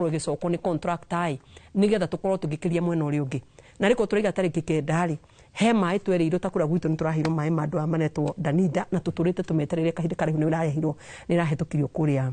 gicoko ni contract ai nigetha tukorwo tugikiria mwena uri ungi na riko turiga tariki kendari he mai twerirwo takura gwitu ni turahirwo mai mandu amanetwo danida na tuturite tumeterere kahinda karihu ni urahirwo ni rahitukirio kuria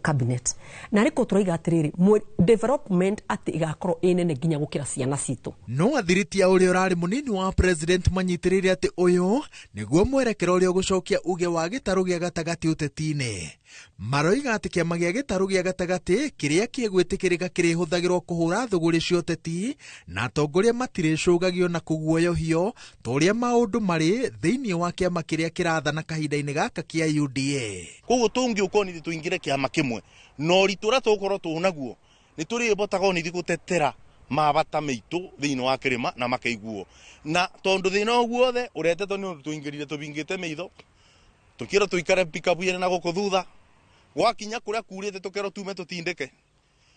cabinet na riko turiga atiriri development ati igakorwo inene nginya gukira ciana citu no athiriti ya uri urari munini wa president manyitirire ati uyu niguo mwerekero uri ugucokia uge wa gitaru gia gatagati utetine maroiga ati kiama gia gitaru gia gatagati kiria kiegwitikirika kirihuthagirwo kuhura thuguri cia uteti na atongoria matiricugagio na kuguoyohio toria maundu mari thiini wa kiama kiria kirathana kahinda-ini gaka kia UDA koguo tungi ukoni tuingire kiama kimwe no ritura tukorwo tunaguo ni turi botaga ni gutetera mabata meitu thiini wa kirima na makeiguo na tondu thina oguothe uretetwo ni undu tuingirire tubingite meitho tukira tuikare pikapu yene na guku thutha gwakinya kuria kurite tukero tume tutindike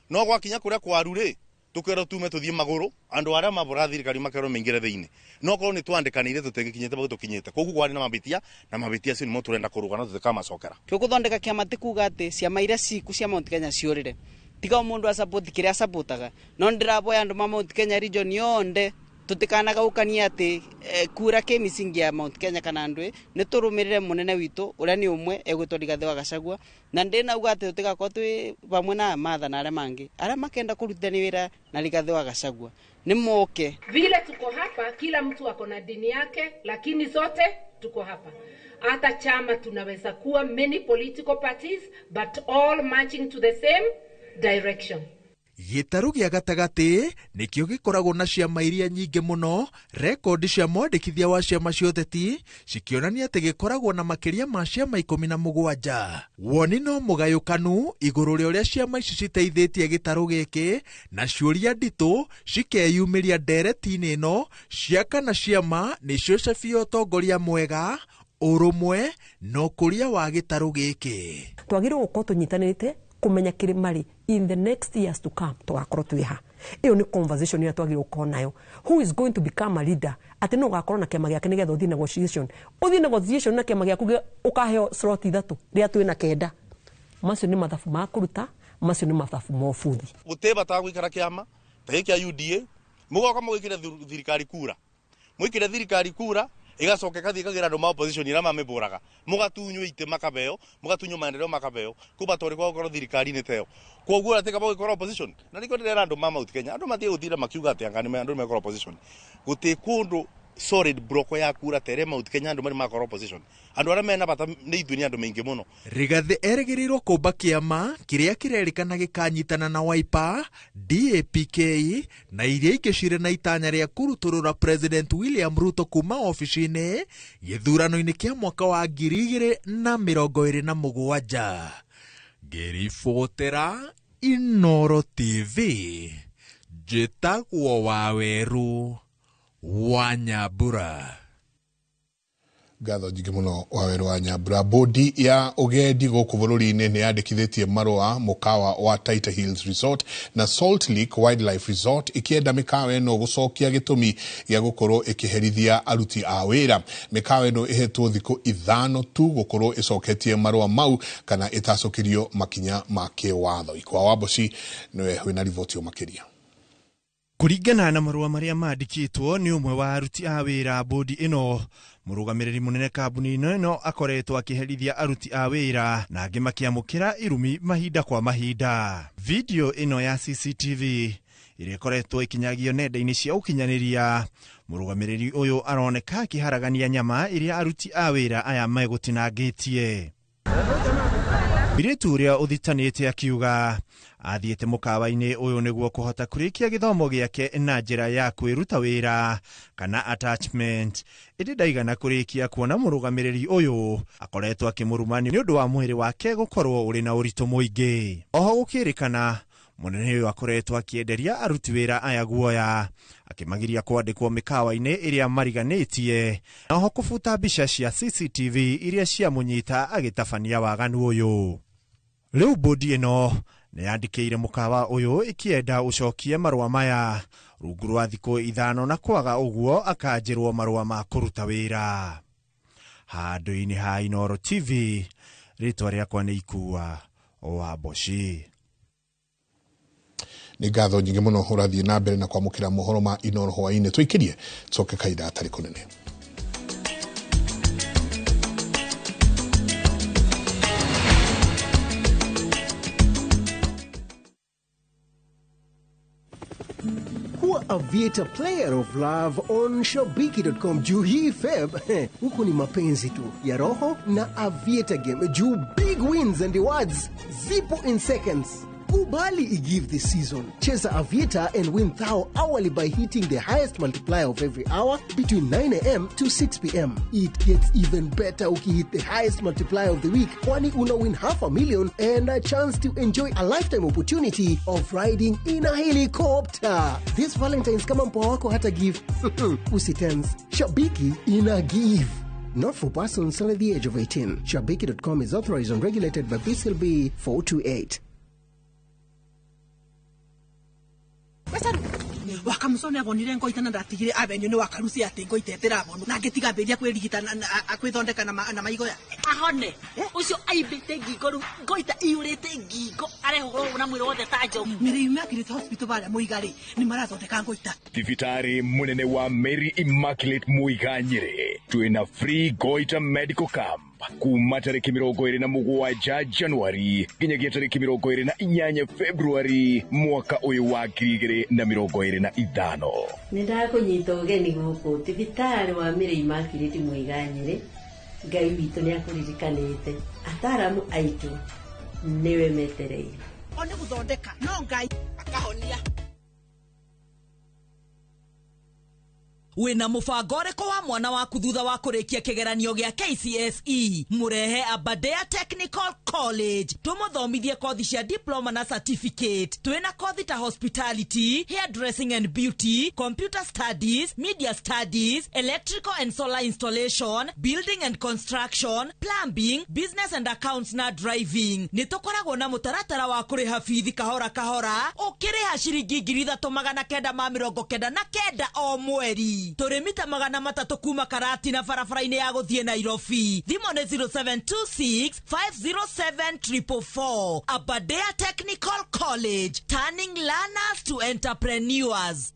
no gwakinya kuria kwarure tukero tume tuthie maguru andu aria mabura thirikari makero mingire thiini no korwo ni twandikanire tutegikinyite bagu tukinyite koguo gwari na mabitia cio nimo turenda kurugana tukamasokera tukuthondeka kiama tikuga ati ciama iria ciku cia Mount Kenya ciurire tiga mundu a support kiria supportaga no ndiraboya andu ma Mount Kenya region yonde tutikanaga ukania ati kura ke misingi ya Mount Kenya kana ndwe ni turumirire munene witu uria ni umwe egwitwo Rigathi wa Gachagua na ndina uga ati tutigakwo twi pamwe na Martha na aria mangi aria makenda kurutani wira na Rigathi wa Gachagua ni moke vile tuko hapa kila mtu ako na dini yake lakini zote tuko hapa hata chama tunaweza kuwa many political parties but all marching to the same direction. Gitaru gia gatagati nikio gikoragwo na ciama iria nyingi muno rekondi cia mwandikithia wa ciama cia uteti cikionania ati gikoragwo na makiria ma ciama 17 woni no mugayukanu iguru ria uria ciama ici citeithitie gitaru giki na ciuria nditu cikeyumiria ndereti-ini ino cia kana ciama nicio cabia utongoria mwega urumwe no kuria wa gitaru giki twagirwo gukorwo tunyitanirite kumenya kirimari in the next years to come tugakorwo twiha iyo ni conversation ira twagirwo gukorwo nayo who is going to become a leader ati no gakorwo na kiama giake nigetha uthi negotiation na kiama giaku ukaheo slot 3 ria twina kenda macio ni mathabu ma kuruta macio ni mathabu ma ubuthi guteba ta gwikara kiama ta kia UDA mugoka mwikire thirikari kura mwikire thirikari kura igacoke kathi kagira ndo ma opposition ira mameburaga mugatunywa ite makabeo mugatunywa maendeleo makabeo kuba tori kwa gukoro thirikari ni teo koguo atika ba gukoro opposition na niko ndira ndo Mount Kenya ando matie uthira makiuga ati angani me ando me gukoro opposition guti kundu solid broko ya kura tere Mount Kenya ando mari makoro opposition ando ara mena bata ni ithunia ando maingi muno Rigathi erigirirwo kumba kiama kiria kirerikana gikanyitana na Wiper DAPK na iria ingicire na itanya ria kuruturura President William Ruto kuma ofisini githurano-ini kia mwaka wa 2027 ngiribotera Inoro TV njitagwo Waweru wa Nyambura. Gatho njingi muno Waweru wa Nyambura. Bodi ya ugendi guku bururi-ini ni yandikithitie marua mukawa wa Title Hills Resort na Salt Lake Wildlife Resort ikienda mikawa ino gucokia gitumi gia gukorwo ikiherithia aruti a wira. Mikawa ino ihetwo thiku 5 tu gukorwo icoketie marua mau kana itacokirio makinya ma kiwatho. Ikwa Waboci niwe wina riboti makiria. Kuringana na marua maria mandikitwo ni umwe wa aruti a wira bodi ino murugamiriri munene kabuni ino akoretwo akiherithia aruti a wira na angi makiamukira irumi mahinda kwa mahinda. Video ino ya CCTV iria ikoretwo ikinyagio nenda-ini cia ukinyaniria murugamiriri uyu aroneka akiharagania nyama iria aruti a wira aya megutinangitie. Biritu uria uthitanite akiuga athiete mukawa-ini uyu niguo kuhota kurikia githomo giake na njira ya kwiruta wira kana attachment indi ndaigana kurikia kuona murugamiriri uyu akoretwo akimurumani ni undu wa mwiri wake gukorwo uri na uritu muingi. Oho gukirikana munene uyu akoretwo akienderia aruti wira aya guoya akimagiria kwandikwo mikawa-ini iria mariganitie na oho kufuta mbica cia CCTV iria cia munyita agitabania waganu uyu. Riu bodi ino ni yandikire mukawa uyu ikienda ucokie marua maya rungu rwa thiku 5 na kwaga uguo akanjirwo marua ma kuruta wira. Handu-ini ha Inoro TV ritwa riakwa ni Ikua Waboci. nĩ ngatho nyingĩ mũno ũrathiĩ na mbere na kwamũkĩra mohoro ma Inooro hwaĩ-inĩ. Tũikĩrie tũcoke kaida atarĩ kũnene. Aviator player of love on Shabiki.com. Juu hii Feb huku ni mapenzi tu ya roho na Aviator game. Juu big wins and rewards zipo in seconds. Kubali i-give this season. Cheza Aviator and win thou hourly by hitting the highest multiplier of every hour between 9 a.m. to 6 p.m. It gets even better ukihit the highest multiplier of the week, kwani una win $500,000 and a chance to enjoy a lifetime opportunity of riding in a helicopter. This Valentine's kama mpoa wako hata give. Usitense. Shabiki ina give. Not for persons under the age of 18. Shabiki.com is authorized and regulated by BCLB 428. Wakamusone agonire ngoitana ndatigire avenue ni wakarusi ati ngoitetera bono na ngetiga mberia kwirigita akwithondeka na maigo ya ahone ucio aibite ngingo ngoita iurite ngingo areho na mwiro wothe tajo miri Immaculate Hospital bare muigari ni marathondeka ngoita Thibitari munene wa Mary Immaculate Muiganyire twina free goita medical camp kuma tariki 27 Januari nginyagia tariki 28 Februari mwaka uyu wa 2025. Nindakunyita ugeni guku thibitari wa Mary Immaculate Muiganyire Ngai witũ nĩ akũririkanĩte ataramu aitu niwe metereire one guthondeka no Ngai akahonia. Wina mubango ũrĩkũ wa mwana waku thutha wa kũrĩkia kĩgeranio gĩa KCSE murehe Aberdare Technical College tumuthomithie kothi cia diploma na certificate. Twina kothi ta hospitality, hairdressing and beauty, computer studies, media studies, electrical and solar installation, building and construction, plumbing, business and accounts na driving. Nitukoragwo na mutaratara wa kũrĩha bithi kahora kahora ũkĩrĩha ciringi 3,999 o mweri. Turemita magana matatu kuma Karati na barabara-inĩ ya gũthiĩ Nairobi. Thimo nĩ 0726507444. Aberdare Technical College, turning learners to entrepreneurs.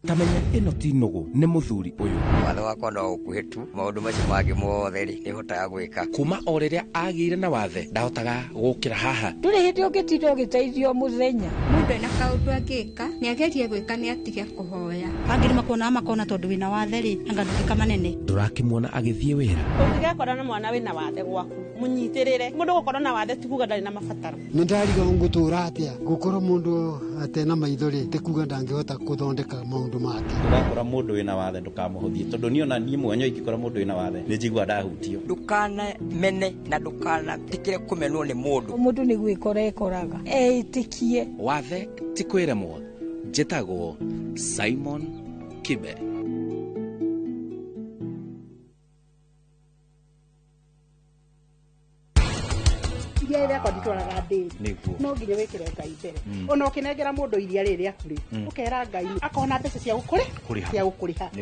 Kamenya ino ti nugu nĩ muthuri uyu watho wakwa no ukuhitu maundu macio mangĩ mothe ni hotaga gwika kuma o rĩrĩa agĩire na wathe ndahotaga gũkĩra haha ndũrĩ hĩndĩ ũngĩtindwo ũgĩteithio mũthenya mũndũ ena kaũndũ angĩka nĩ agerie gwĩka nĩ atige kũhoya angĩ makona tondũ wĩna wathe rĩ anga ndũgĩka manene ndũrakĩmuona agĩthiĩ wĩra ũngĩgakora na mwana wĩna wathe gwaku mũnyitĩrĩre mũndũ gũkorwo na wathe tikuga ndarĩ na mabataro nĩ ndariga ngũtũra atĩa gũkorwo mũndũ atena maithori tikuga ndangĩhota gũthondeka maũndũ make ndakora mũndũ wĩna wathe ndũkamũhũthie tondũ niona niĩ mwenye ingĩkora mũndũ wĩna wathe nĩ njigua ndahutio ndukana mene na ndukana tikire kumenwo nĩ mũndũ nĩ gwĩkora ekoraga eitĩkie wathe ti kwĩremwo njĩtagwo Simon Kibe. iria ĩrĩa konditwaraga ndĩri no nginya wĩkĩre Ngai mbere ona ũkĩnengera mũndũ iria rĩrĩa kũrĩ ũkera Ngai akona mbeca cia gũkũrĩha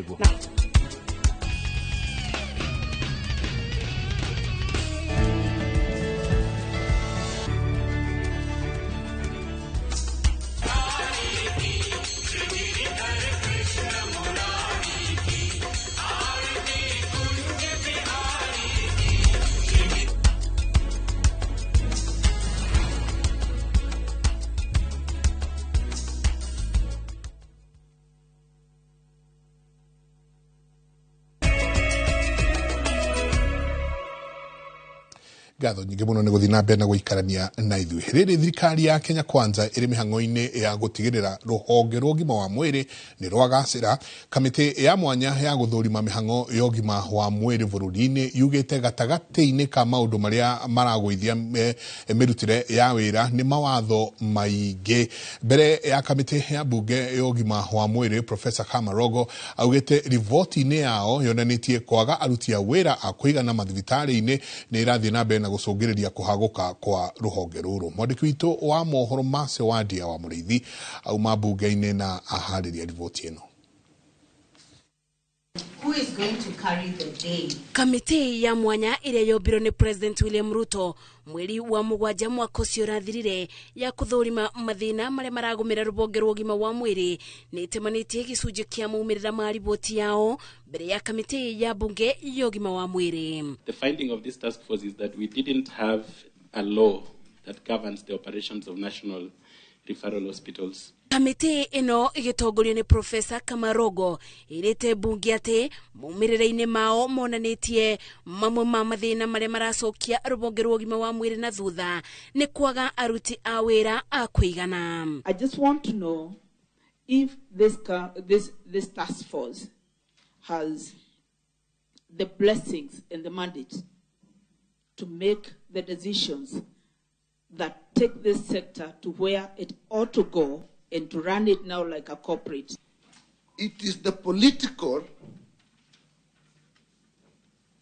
Ngatho nyingĩ mũno nĩ gũthiĩ na mbere na gũikarania na ithuĩ. Rĩrĩ thirikari ya Kenya Kwanza ĩrĩ mĩhang'o-inĩ ya gũtigĩrĩra rũhonge rwa ũgima wa mwĩrĩ nĩ rwagacĩra. Kamĩtĩ ya mwanya ya gũthũrima mĩhang'o ya ũgima wa mwĩrĩ bũrũri-inĩ yugĩte gatagatĩ-inĩ ka maũndũ marĩa maragũithia mĩrutĩre ya wĩra nĩ mawatho maingĩ. Mbere ya kamĩtĩ ya bunge ya ũgima wa mwĩrĩ Professor Kamarogo augĩte riboti-inĩ yao yonanĩtie kwaga aruti a wĩra a kũigana mathibitarĩ-inĩ nĩ irathiĩ na mbere na gũcũngĩrĩria kũhagũka kwa rũhonge rũrũ. Mwandĩki witũ wa mohoro Mase Wandia wa Mũrĩithi auma bunge-inĩ na aharĩria riboti ĩno. Who is going to carry the day? Kamiti ya mwanya ile yombirwo ni President William Ruto mweri wa mugwanja mwaka ucio urathirire ya kuthurima mathina maria maragumira rubonge rwa ugima wa mwiri ni itemanitie gicunji kia maumirira ma riboti yao mbere ya kamiti ya bunge ya ugima wa mwiri. The finding of this task force is that we didn't have a law that governs the operations of national referral hospitals. Kamiti ino igitongorio ni Professor Kamarogo irite bunge ati maumirira-ini mao monanitie mamwe ma mathina maria maracokia rubonge rwa ugima wa mwiri na thutha ni kwaga aruti a wira a kuigana. I just want to know if this task force has the blessings and the mandate to make the decisions that take this sector to where it ought to go and to run it now like a corporate. It is the political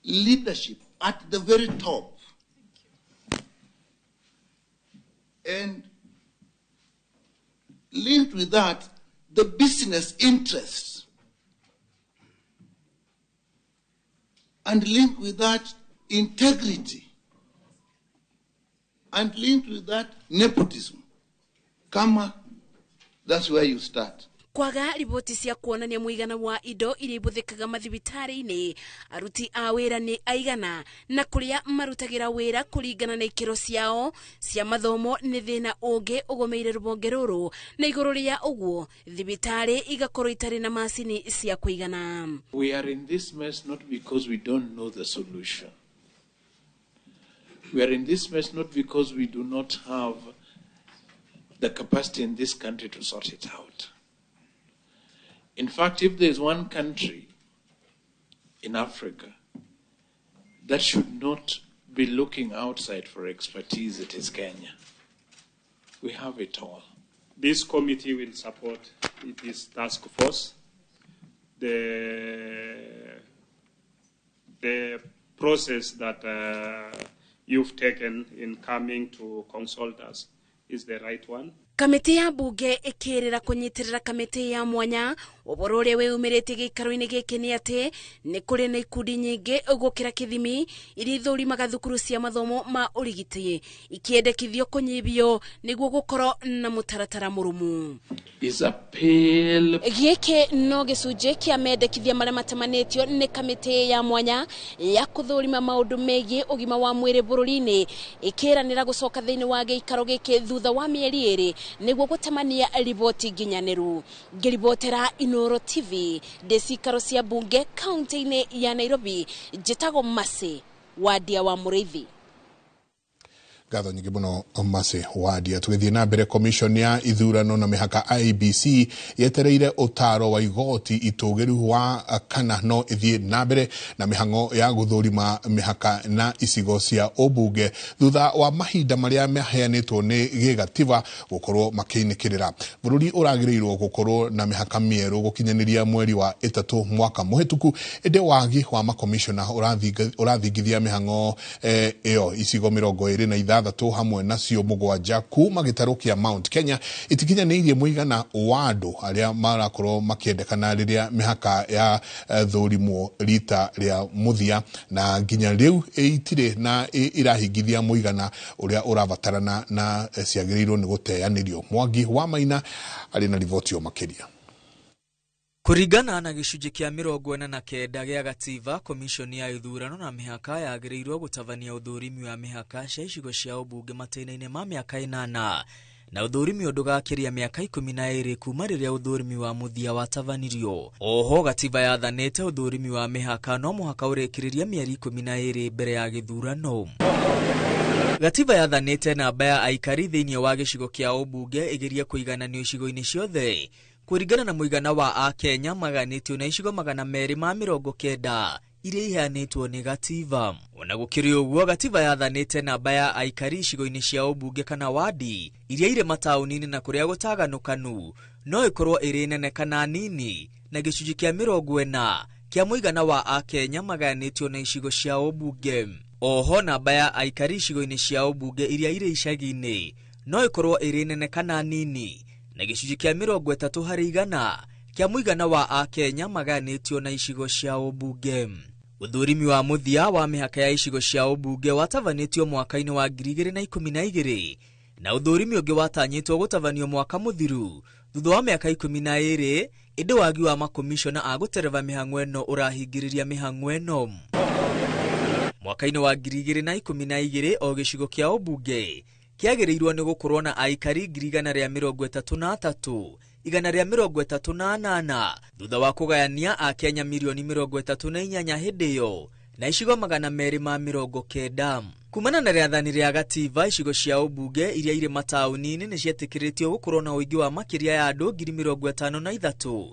leadership at the very top. And linked with that, the business interests. And linked with that, integrity. And linked with that, nepotism. Kama, that's where you start. Kwaga riboti cia kuonania muigana wa indo iria ibuthikaga mathibitari-ini aruti a wira ni aigana na kuria marutagira wira kuringana na ikiro ciao cia mathomo ni thina ungi ugomeire rubonge ruru na iguru ria uguo thibitari igakorwo itari na macini cia kuigana. We are in this mess not because we don't know the solution. We are in this mess not because we do not have the capacity in this country to sort it out. In fact, if there is one country in Africa that should not be looking outside for expertise, it is Kenya. We have it all. This committee will support this task force. The process that you've taken in coming to consult us is the right one. Kamiti ya bunge ikirira kunyitirira kamiti ya mwanya uboro uria weumirite gikaro-ini giki ni ati ni kuri na ikundi nyingi gukira kithimi iria ithurimaga thukuru cia mathomo ma urigiti ikiendekithio kunyibio niguo gukorwo na mutaratara murumu. Giki no gicunji kia mendekithia maria matamanitio ni kamiti ya mwanya ya kuthurima maundu megie ugima wa mwiri bururi-ini ikiranira gucoka thiini wa gikaro giki thutha wa mieri iri niguo gutamania riboti nginyaniru. Ngiribotera Inoro TV desikaro cia bunge kaunti-ini ya Nairobi njitagwo Mase Wadia wa Muriithi. Gatho nyingi muno Mase Wadia. Tugithie na mbere commission ya ithurano na mihaka IBC yetereire utaro wa igoti itugiru wa kana no ithie na mbere na mihango ya guthurima mihaka na isigo cia obunge thutha wa mahinda maria meheanitwo ni gigativa gukorwo makiinikirira. Bururi uragirirwo gukorwo na mihaka mieru gukinyaniria mweri wa 3 mwaka muhituku ende wagi wa makomishona urathingithia mihango iyo isigo 23 hamwe nacio mugwanja kuma gitaro kia Mount Kenya itikinyanirie muigana wa andu aria marakorwo makiendekana riria mihaka ya thurimwo rita ria muthia na nginya riu itire na irahingithia muigana uria urabatarana na ciagirirwo ni guteanirio. Mwangi wa Maina ari na riboti o makiria. Kuringana na gicunji kia 49 gia gativa, komishoni ya ithurano na mihaka yagiriirwo gutavania uthurimi wa mihaka cia icigo cia ubunge matena-ini ma miaka 8 na uthurimi ndugakiria miaka 12 kuma riria uthurimi wa muthia watavanirio. Oho gativa yathanite uthurimi wa mihaka no muhaka urekiriria mieri 12 mbere ya githurano. Gativa yathanite namba ya aikari thiini wa gicigo kia ubunge igeria kuigananio icigo-ini ciothe kuringana na muigana wa Akenya maganitio na icigo 290 iria iheanitwo ni gativa. Ona gukiri uguo gativa yathanite namba ya aikari icigo-ini cia ubunge kana wadi iria ire matauni-ini na kuria gutaganukanu no ikorwo iri nene kana nini na gicunji kia 40 kia muigana wa Akenya maganitio na icigo cia ubunge. Oho namba ya aikari icigo-ini cia ubunge iria ire icagi-ini no ikorwo iri nene kana nini na gicunji kia 30% kia muigana wa Akenya maganitio na icigo cia ubunge. Uthurimi wa muthia wa mihaka ya icigo cia ubunge watavanitio mwaka-ini wa 2012 na uthurimi ungi watanyitwo gutavanio mwaka muthiru thutha wa miaka 12 indi wagi wa makomishona a gutereva mihang'o eno urahingiriria mihang'o eno. Mwaka-ini wa 2012 o gicigo kia ubunge kiagiriirwo ni gukorwo na aikari 133 138 thutha wa kugayania a Kenya milioni 38 hindi iyo na icigo 290. Kumana na riathani ria gatiba icigo cia ubunge iria iri matauni-ini ni cietikiritio gukorwo na uigi wa makiria ya andu 53,000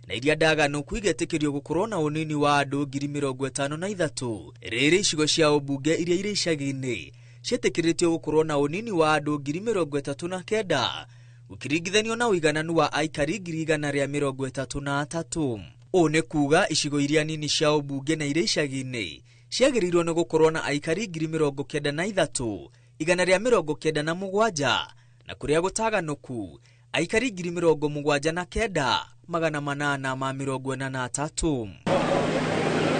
na iria ndaganu kuigetikirio gukorwo na unini wa andu 53,000. Riri icigo cia ubunge iria iri icagi-ini cietikiritio gukorwo na unini wa andu 39,000 ukiringithanio na uigananu wa aikari 133. O ne kuga icigo iria nini cia ubunge na iria icagi-ini ciagiriirwo ni gukorwo na aikari 93,197 na kuria gutaganuku aikari 79,843.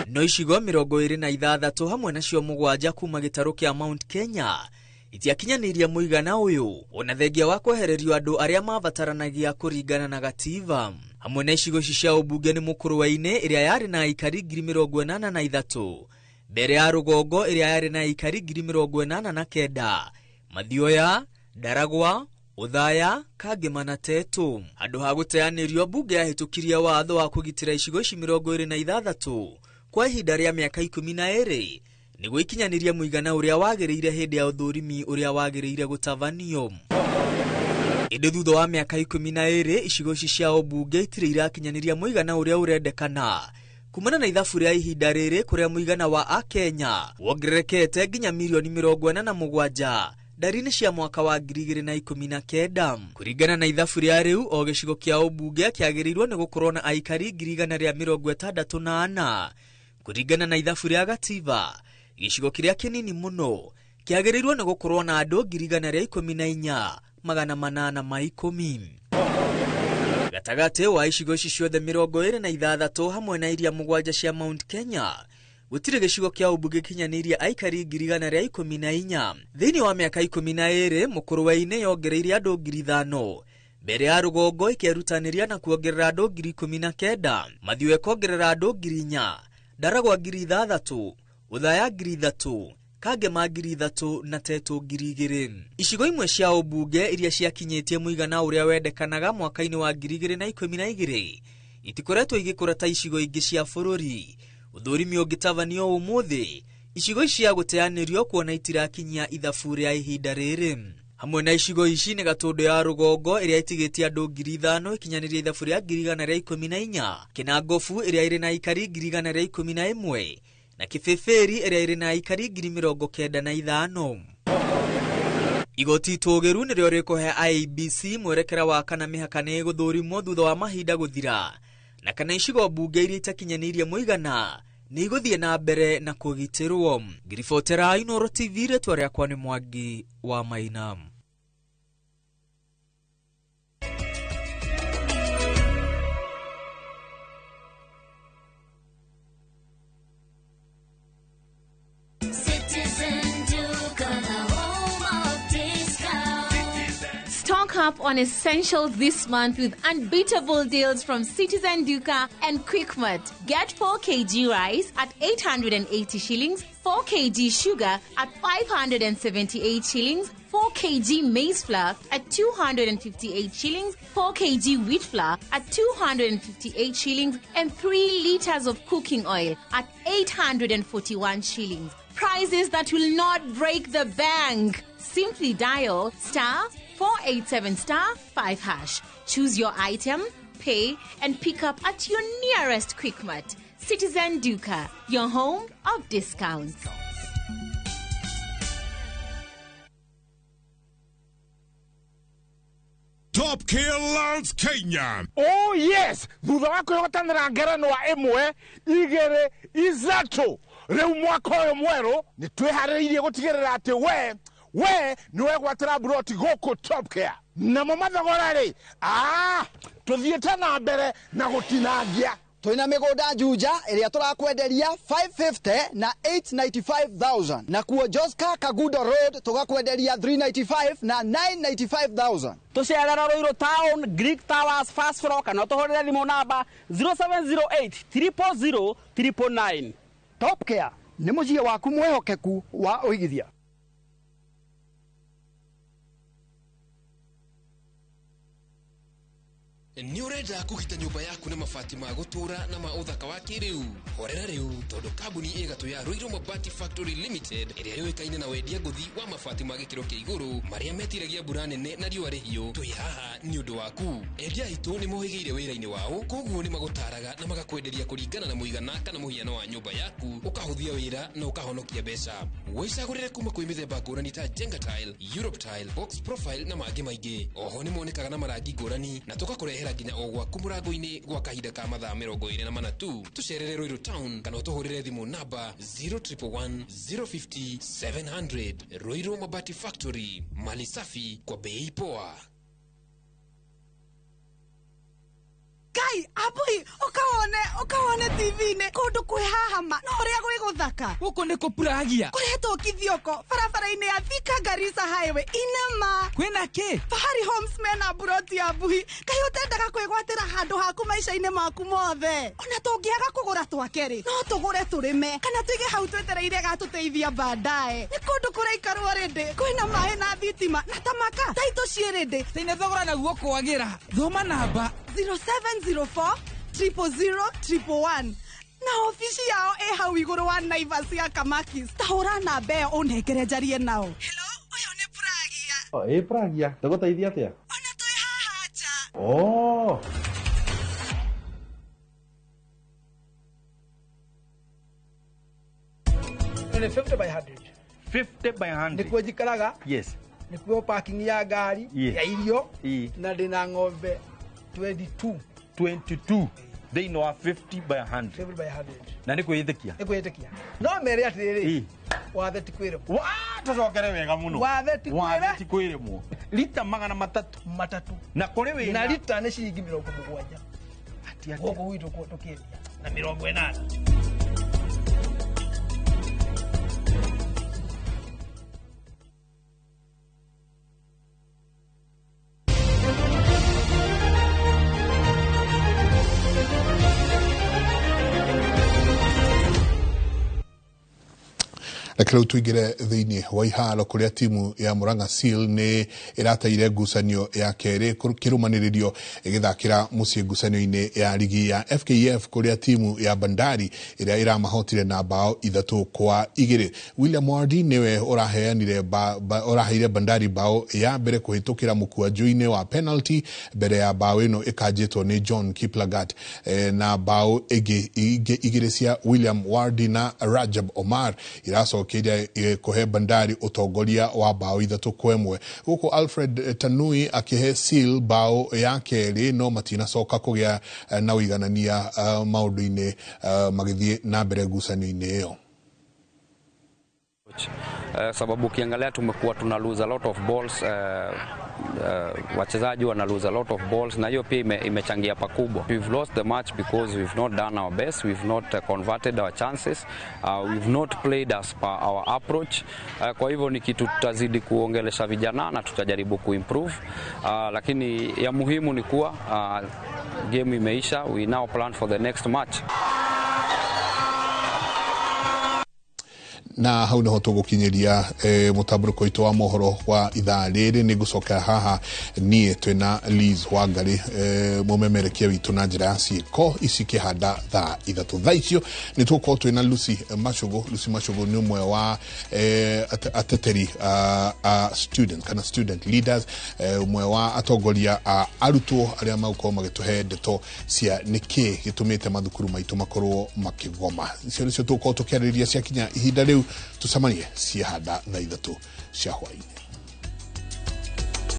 No icigo 26 hamwe nacio 7 kuma gitaru kia Mount Kenya itiakinyaniria muigana uyu ona thengia wa kwehererio andu aria mabataranagia kuringana na gatiba. Hamwe na icigo cia ubunge ni Mukuruwaini iria yari na aikari 83,000, mbere ya Rugongo iria yari na aikari 89,000, Mathioya, Daragwa, Uthaya, Kagema na Tetu. Andu ha guteanirio bunge yahitukirie watho wa kugitira icigo ici 26 kwa ihinda ria miaka 12 niguo ikinyaniria muigana uria wagiriire hindi ya uthurimi uria wagiriire gutavanio. Indi thutha wa miaka 12 icigo ici cia ubunge itire irakinyaniria muigana uria urendekana kumana na ithabu ria ihinda riri kuria muigana wa Akenya wongererekete nginya milioni 47 ndari-ini cia mwaka wa 2019. Kuringana na ithabu ria riu o gicigo kia ubunge kiagiriirwo ni gukorwo na aikari 164. Kuringana na ithabu ria gatiba gicigo kiria kinini muno kiagiriirwo ni gukorwo na andu 14,810. Gatagati wa icigo ici ciothe 26 hamwe na iria 7 cia Mount Kenya gutire gicigo kia ubunge kinyaniria aikari 114. Thiini wa miaka 12 Mukuruwaini yongereire andu 5,000, mbere ya Rugongo ikiarutaniria na kuongerera andu 19,000, Mathioya kuongerera andu 4,000, Daragwa 3,000, Uthaya 3,000, Kagema 3,000 na Tetu 2,000. Icigo imwe cia ubunge iria ciakinyitie muigana uria wendekanaga mwaka-ini wa 2012 itikoretwo igikura ta icigo ingi cia bururi. Uthurimi ungitavanio umuthi icigo ici cia guteanirio kuona itirakinyia ithabu ria ihinda riri. Hamwe na icigo ici ni Gatundu ya Rugongo iria itigitie andu 5,000 ikinyaniria ithabu ria 114, Kinangofu iria iri na aikari 111 na Kibeberi iria iri na aikari 95,000. Igoti tugiru nirio rikuhe IEBC mwerekera wa kana mihaka ni guthurimwo thutha wa mahinda guthira na kana icigo bunge iria itakinyanirie muigana ni iguthie na mbere na kugitirwo. Ngiribotera Inooro TV retwa riakwa ni Mwangi wa Maina. Stock up on essentials this month with unbeatable deals from Citizen Duka and Quickmart. Get 4 kg rice at 880 shillings, 4 kg sugar at 578 shillings, 4 kg maize flour at 258 shillings, 4 kg wheat flour at 258 shillings, and 3 liters of cooking oil at 841 shillings. Prices that will not break the bank. Simply dial *487*5#. Choose your item, pay, and pick up at your nearest Quickmart. Citizen Duka, your home of discounts. Top Gear Lounge Kenya. Oh yes, thutha wa kwihotanira ngerenwa imwe igere izatu riu mwaka uyu mweru ni twihariirie gutigirira ati we ni wegwatira broti goko Top Gear na mamathogora ri tuthiete na mbere na gutinangia. Twina migunda Juja iria turakwenderia 550 na 895,000 na kuo Joska Kagudo Road tugakwenderia 395 na 995,000. Tucerera Roiro Town Greek Towers first floor kana tuhorere thimo namba 0708 000 999. Top Care ni mucie waku mwehokeku wa uigithia. Ni urenda kugita nyumba yaku na mabati ma gutura na ma uthaka wa kiriu. Horera riu tondu kambuni igatu ya Ruiru Mabati Factory Limited iria yoikaine na wendia nguthi wa mabati ma gikiro kia iguru maria metiragia mbura nene na riua rihio. Twi haha ni undu waku. Endia itu ni mohigiire wira-ini wao, koguo ni magutaraga na magakwenderia kuringana na muigana kana muhiano wa nyumba yaku, ukahuthia wira na ukahonokia mbeca. Wicagurire kuma kwi mithemba ngurani ta Jenga Tile, Europe Tile, Box Profile na mangi maingi. Oho ni monekaga na marangi ngurani na tugakurehera nginya ogwaku murango-ini gwa kahinda ka mathaa 24 tu. Tucerere Ruiru Town kana utuhurire thimu namba 0111 050 700. Ruiru Mabati Factory, mali safi kwa bei poa. Kai, abui, ukaone TV-ne kundu kwi hahama no uria gwi guthaka. Guku ni kupuragia. Kuretwo kithioko barabara-ini ya Thika Garissa Highway inema. Kwina ki? Fahari Homes mena buroti abui. Kai utendaga kwigwatira handu haku maica-ini maku mothe. Ona tungiaga kugura twakeri no tugure turime kana tuige hau twetereire gatuteithia baadaye. Ni kundu kuraikarwo rindi kwina mai na thitima na tamaka taito ciirindi. Sine thogora na guo kwagira. Thoma namba 0704 000 111 na ofisi yao hau iguru wa Naivas ya Kamakis. Tahura namba ĩyo ũnengere njarie nao. Hello, uyu ni Pragia. Pragia, ndagũteithia atia? Ona twi haha nja. Oh. Ni 50 by 100. 50 by 100. Nikuo jikaraga? Yes. Nikuo parking ya gari, ya irio, na ndina ng'ombe 22. They know 50 by 100. 50 by 100. Na ni kwĩtĩkia. Ni kwĩtĩkia. No mere atiriri. Wathe ti kwĩrĩmwo. Tũcokere wega mũno. Wathe ti kwĩrĩmwo. Lita 300. Na kũrĩ wĩna. Na lita nĩ ciringi 70. Ati ati. Gũkũ gwitũ tũkĩendia na 80. Lakini tuigire thiini wa iharo kuria timu ya Murang'a Seal ni irataire ngucanio ya keri kirumanirio igithakira mucii ngucanio-ini ya ligi ya FKF kuria timu ya Bandari iria iramahotire na bao 3-2. William Wardi niwe uraheire Bandari bao ya mbere kuhitukira mukuajo-ini wa penalty mbere ya bao ino ikanjitwo ni John Kiplagat na bao igire cia William Wardi na Rajab Omar iraso kiria kuhe Bandari utongoria wa bao 3-1. Huko Alfred Tanui akihe Seal bao ya keri no matina soka kugia na uiganania maundu-ini magithie na mbere ngucanio-ini iyo. Sababu ukiangalia tumekuwa tuna lose a lot of balls, wachezaji wana lose a lot of balls na hiyo pia imechangia pakubwa. We've lost the match because we've not done our best, we've not converted our chances, we've not played as per our approach. Kwa hivyo ni kitu tutazidi kuongelesha vijana na tutajaribu kuimprove, lakini ya muhimu ni kuwa game imeisha, we now plan for the next match. Na hau niho tugukinyiria mutamburuko itu wa mohoro wa ithaa riri ni gucoka haha nie twina Liz Wangari mumemerekia witu na njira ya ciiko ici kihanda thaa 3 thaa icio ni tuko twina Lucy Mashugu ni umwe wa ateteri student leaders umwe wa atongoria arutwo aria mauko magituhe ndeto cia niki gitumite mathukuru maitu makorwo makigoma. Icio nicio tuko tukiariria cia kinya ihinda riu tucemanie ciahanda thaa 3 cia hwaini.